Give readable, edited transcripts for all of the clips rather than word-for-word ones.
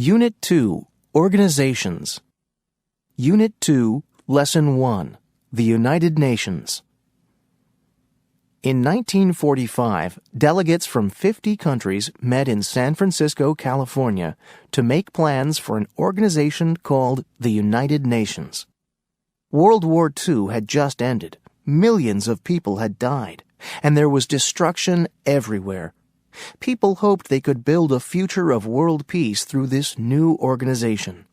Unit 2, Organizations. Unit 2, Lesson 1, The United Nations. In 1945, delegates from 50 countries met in San Francisco, California, to make plans for an organization called the United Nations. World War II had just ended, millions of people had died, and there was destruction everywhere. People hoped they could build a future of world peace through this new organization.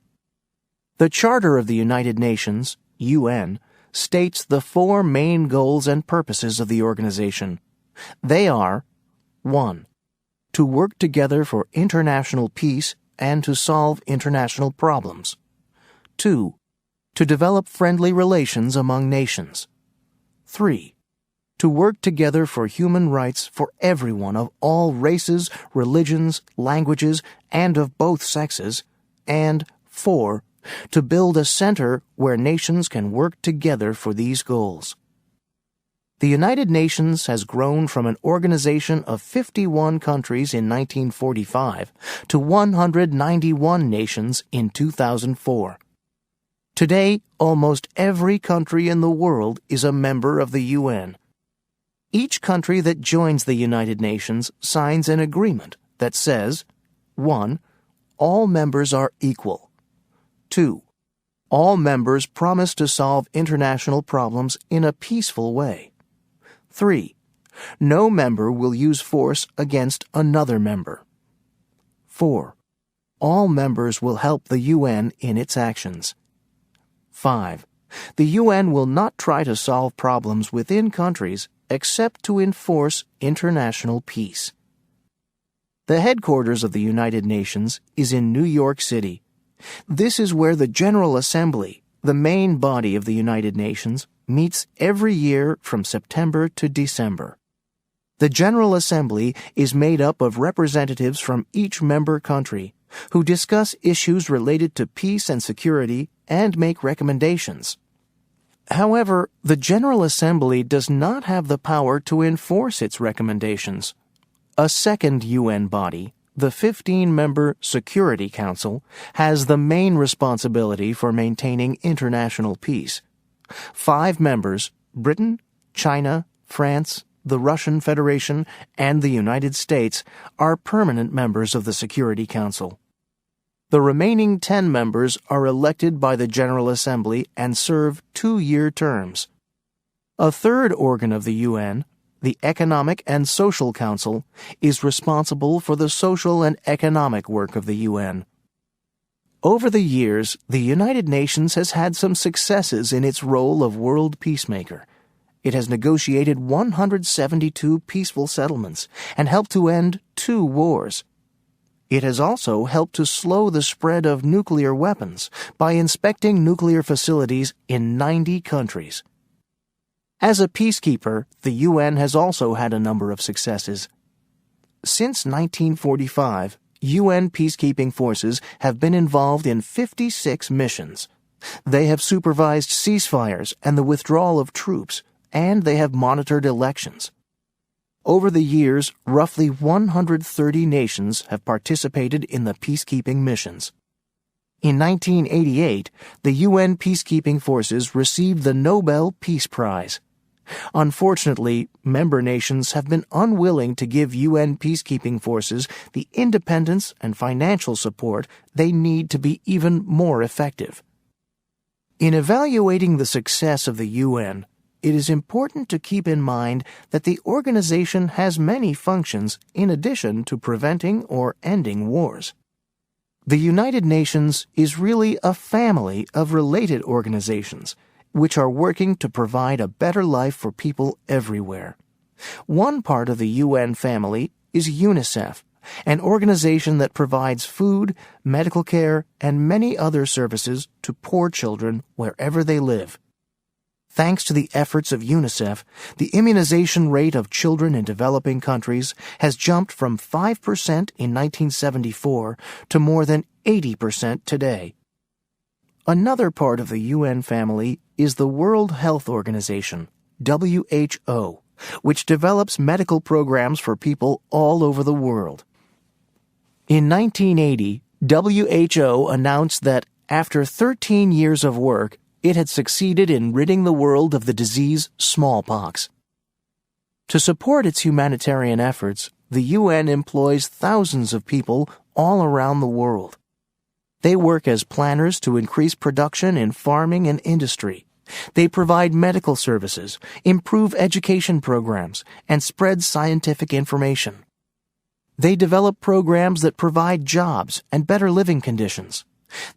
The Charter of the United Nations, UN, states the four main goals and purposes of the organization. They are: 1. To work together for international peace and to solve international problems. 2. To develop friendly relations among nations. 3. To work together for human rights for everyone of all races, religions, languages, and of both sexes. And 4. To build a center where nations can work together for these goals. The United Nations has grown from an organization of 51 countries in 1945 to 191 nations in 2004. Today, almost every country in the world is a member of the UN. Each country that joins the United Nations signs an agreement that says: 1. All members are equal. 2. All members promise to solve international problems in a peaceful way. 3. No member will use force against another member. 4. All members will help the UN in its actions. 5. The UN will not try to solve problems within countries except to enforce international peace. The headquarters of the United Nations is in New York City. This is where the General Assembly, the main body of the United Nations, meets every year from September to December. The General Assembly is made up of representatives from each member country who discuss issues related to peace and security and make recommendations. However, the General Assembly does not have the power to enforce its recommendations. A second UN body, the 15-member Security Council, has the main responsibility for maintaining international peace. 5 members, Britain, China, France, the Russian Federation, and the United States, are permanent members of the Security Council. The remaining 10 members are elected by the General Assembly and serve 2-year terms. A third organ of the UN, the Economic and Social Council, is responsible for the social and economic work of the UN. Over the years, the United Nations has had some successes in its role of world peacemaker. It has negotiated 172 peaceful settlements and helped to end 2 wars. It has also helped to slow the spread of nuclear weapons by inspecting nuclear facilities in 90 countries. As a peacekeeper, the UN has also had a number of successes. Since 1945, UN peacekeeping forces have been involved in 56 missions. They have supervised ceasefires and the withdrawal of troops, and they have monitored elections. Over the years, roughly 130 nations have participated in the peacekeeping missions. In 1988, the UN peacekeeping forces received the Nobel Peace Prize. Unfortunately, member nations have been unwilling to give UN peacekeeping forces the independence and financial support they need to be even more effective. In evaluating the success of the UN, it is important to keep in mind that the organization has many functions in addition to preventing or ending wars. The United Nations is really a family of related organizations which are working to provide a better life for people everywhere. One part of the UN family is UNICEF, an organization that provides food, medical care, and many other services to poor children wherever they live. Thanks to the efforts of UNICEF, the immunization rate of children in developing countries has jumped from 5% in 1974 to more than 80% today. Another part of the UN family is the World Health Organization, WHO, which develops medical programs for people all over the world. In 1980, WHO announced that after 13 years of work, it had succeeded in ridding the world of the disease smallpox. To support its humanitarian efforts, the UN employs thousands of people all around the world. They work as planners to increase production in farming and industry. They provide medical services, improve education programs, and spread scientific information. They develop programs that provide jobs and better living conditions.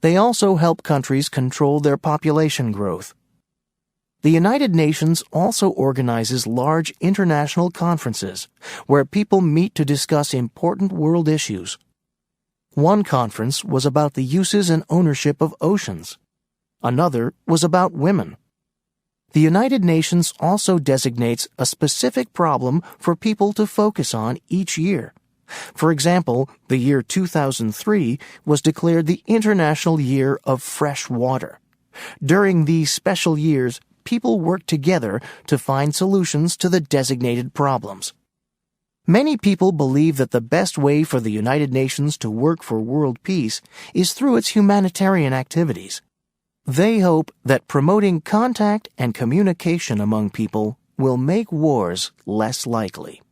They also help countries control their population growth. The United Nations also organizes large international conferences where people meet to discuss important world issues. One conference was about the uses and ownership of oceans. Another was about women. The United Nations also designates a specific problem for people to focus on each year. For example, the year 2003 was declared the International Year of Fresh Water. During these special years, people work together to find solutions to the designated problems. Many people believe that the best way for the United Nations to work for world peace is through its humanitarian activities. They hope that promoting contact and communication among people will make wars less likely.